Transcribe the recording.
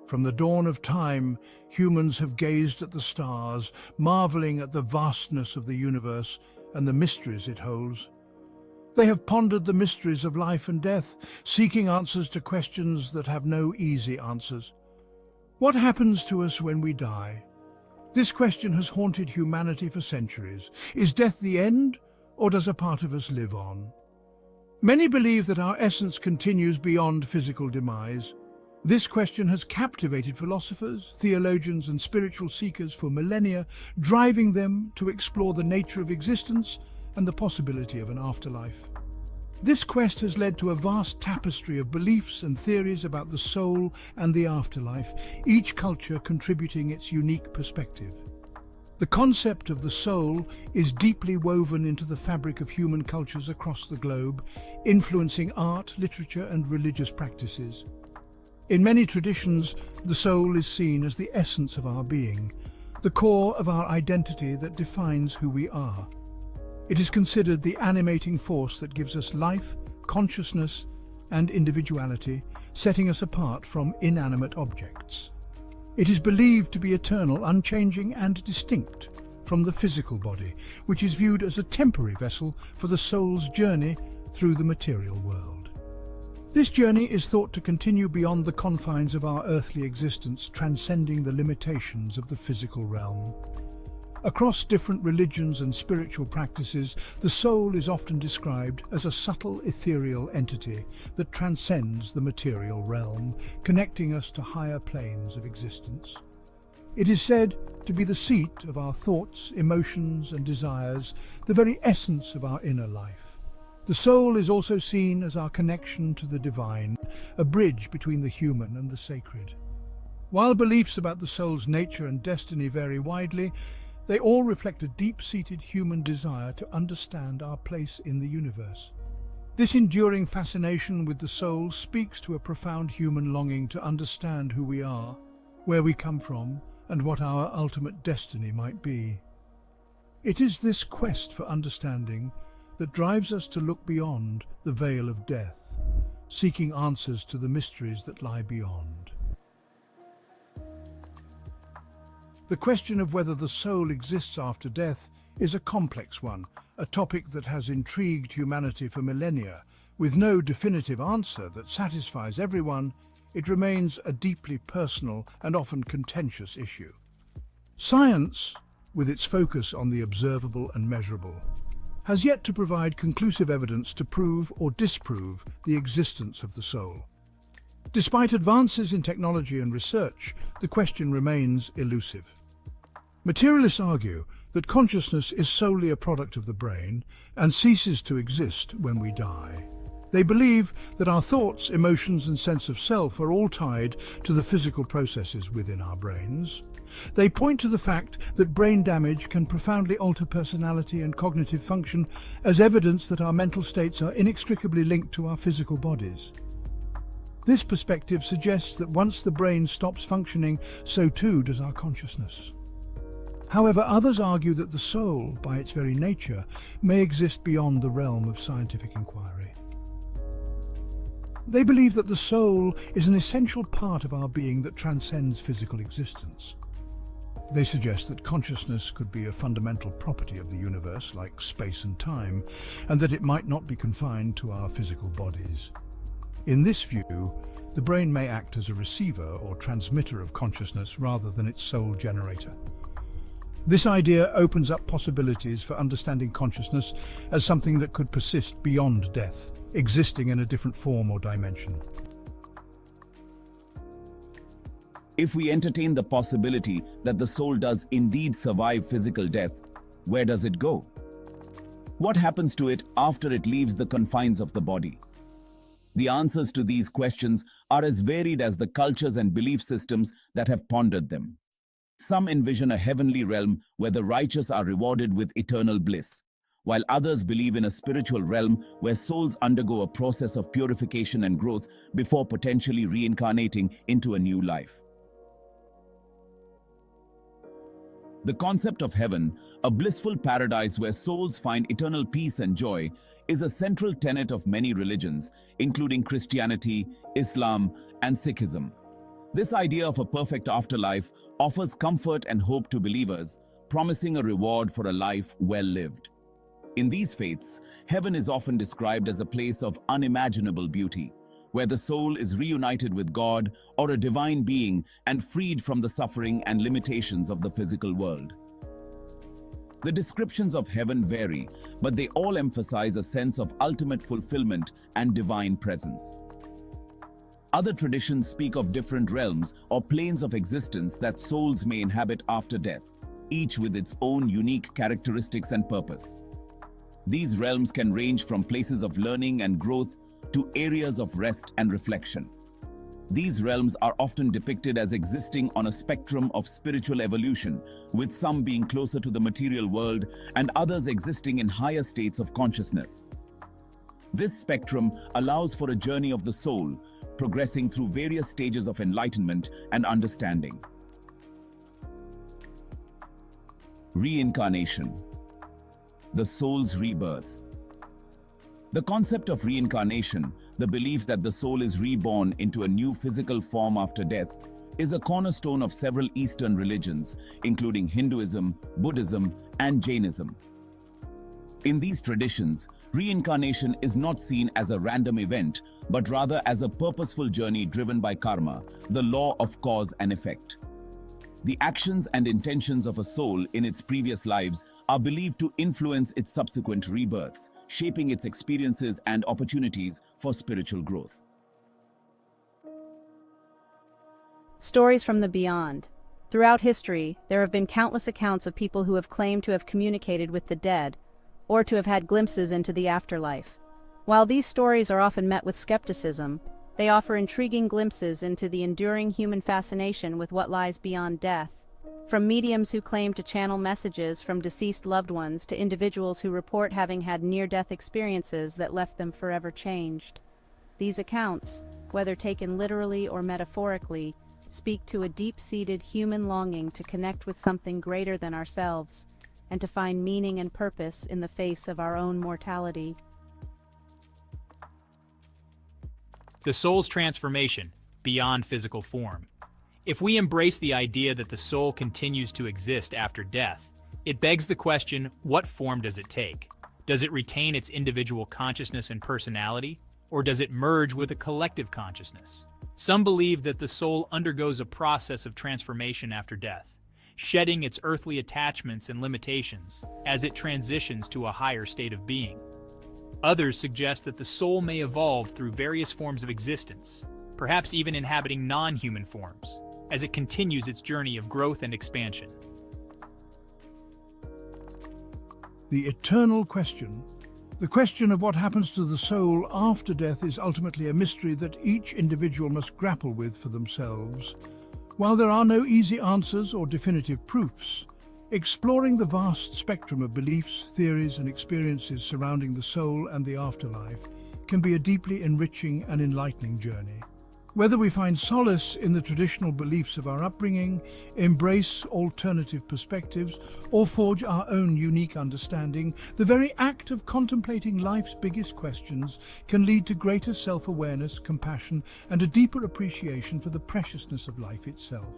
From the dawn of time, humans have gazed at the stars, marveling at the vastness of the universe and the mysteries it holds. They have pondered the mysteries of life and death, seeking answers to questions that have no easy answers. What happens to us when we die? This question has haunted humanity for centuries. Is death the end, or does a part of us live on? Many believe that our essence continues beyond physical demise. This question has captivated philosophers, theologians, and spiritual seekers for millennia, driving them to explore the nature of existence and the possibility of an afterlife. This quest has led to a vast tapestry of beliefs and theories about the soul and the afterlife, each culture contributing its unique perspective. The concept of the soul is deeply woven into the fabric of human cultures across the globe, influencing art, literature, and religious practices. In many traditions, the soul is seen as the essence of our being, the core of our identity that defines who we are. It is considered the animating force that gives us life, consciousness, and individuality, setting us apart from inanimate objects. It is believed to be eternal, unchanging, and distinct from the physical body, which is viewed as a temporary vessel for the soul's journey through the material world. This journey is thought to continue beyond the confines of our earthly existence, transcending the limitations of the physical realm. Across different religions and spiritual practices, the soul is often described as a subtle ethereal entity that transcends the material realm, connecting us to higher planes of existence. It is said to be the seat of our thoughts, emotions, and desires, the very essence of our inner life. The soul is also seen as our connection to the divine, a bridge between the human and the sacred. While beliefs about the soul's nature and destiny vary widely, they all reflect a deep-seated human desire to understand our place in the universe. This enduring fascination with the soul speaks to a profound human longing to understand who we are, where we come from, and what our ultimate destiny might be. It is this quest for understanding that drives us to look beyond the veil of death, seeking answers to the mysteries that lie beyond. The question of whether the soul exists after death is a complex one, a topic that has intrigued humanity for millennia. With no definitive answer that satisfies everyone, it remains a deeply personal and often contentious issue. Science, with its focus on the observable and measurable, has yet to provide conclusive evidence to prove or disprove the existence of the soul. Despite advances in technology and research, the question remains elusive. Materialists argue that consciousness is solely a product of the brain and ceases to exist when we die. They believe that our thoughts, emotions, and sense of self are all tied to the physical processes within our brains. They point to the fact that brain damage can profoundly alter personality and cognitive function as evidence that our mental states are inextricably linked to our physical bodies. This perspective suggests that once the brain stops functioning, so too does our consciousness. However, others argue that the soul, by its very nature, may exist beyond the realm of scientific inquiry. They believe that the soul is an essential part of our being that transcends physical existence. They suggest that consciousness could be a fundamental property of the universe, like space and time, and that it might not be confined to our physical bodies. In this view, the brain may act as a receiver or transmitter of consciousness rather than its sole generator. This idea opens up possibilities for understanding consciousness as something that could persist beyond death, existing in a different form or dimension. If we entertain the possibility that the soul does indeed survive physical death, where does it go? What happens to it after it leaves the confines of the body? The answers to these questions are as varied as the cultures and belief systems that have pondered them. Some envision a heavenly realm where the righteous are rewarded with eternal bliss, while others believe in a spiritual realm where souls undergo a process of purification and growth before potentially reincarnating into a new life. The concept of heaven, a blissful paradise where souls find eternal peace and joy, is a central tenet of many religions, including Christianity, Islam, and Sikhism. This idea of a perfect afterlife offers comfort and hope to believers, promising a reward for a life well lived. In these faiths, heaven is often described as a place of unimaginable beauty, where the soul is reunited with God or a divine being and freed from the suffering and limitations of the physical world. The descriptions of heaven vary, but they all emphasize a sense of ultimate fulfillment and divine presence. Other traditions speak of different realms or planes of existence that souls may inhabit after death, each with its own unique characteristics and purpose. These realms can range from places of learning and growth to areas of rest and reflection. These realms are often depicted as existing on a spectrum of spiritual evolution, with some being closer to the material world and others existing in higher states of consciousness. This spectrum allows for a journey of the soul, progressing through various stages of enlightenment and understanding. Reincarnation. The soul's rebirth. The concept of reincarnation, the belief that the soul is reborn into a new physical form after death, is a cornerstone of several Eastern religions, including Hinduism, Buddhism, and Jainism. In these traditions, reincarnation is not seen as a random event, but rather as a purposeful journey driven by karma, the law of cause and effect. The actions and intentions of a soul in its previous lives are believed to influence its subsequent rebirths, shaping its experiences and opportunities for spiritual growth. Stories from the beyond. Throughout history, there have been countless accounts of people who have claimed to have communicated with the dead, or to have had glimpses into the afterlife. While these stories are often met with skepticism, they offer intriguing glimpses into the enduring human fascination with what lies beyond death. From mediums who claim to channel messages from deceased loved ones to individuals who report having had near-death experiences that left them forever changed. These accounts, whether taken literally or metaphorically, speak to a deep-seated human longing to connect with something greater than ourselves, and to find meaning and purpose in the face of our own mortality. The soul's transformation beyond physical form. If we embrace the idea that the soul continues to exist after death, it begs the question, what form does it take? Does it retain its individual consciousness and personality, or does it merge with a collective consciousness? Some believe that the soul undergoes a process of transformation after death, shedding its earthly attachments and limitations as it transitions to a higher state of being. Others suggest that the soul may evolve through various forms of existence, perhaps even inhabiting non-human forms, as it continues its journey of growth and expansion. The eternal question. The question of what happens to the soul after death is ultimately a mystery that each individual must grapple with for themselves. While there are no easy answers or definitive proofs, exploring the vast spectrum of beliefs, theories, and experiences surrounding the soul and the afterlife can be a deeply enriching and enlightening journey. Whether we find solace in the traditional beliefs of our upbringing, embrace alternative perspectives, or forge our own unique understanding, the very act of contemplating life's biggest questions can lead to greater self-awareness, compassion, and a deeper appreciation for the preciousness of life itself.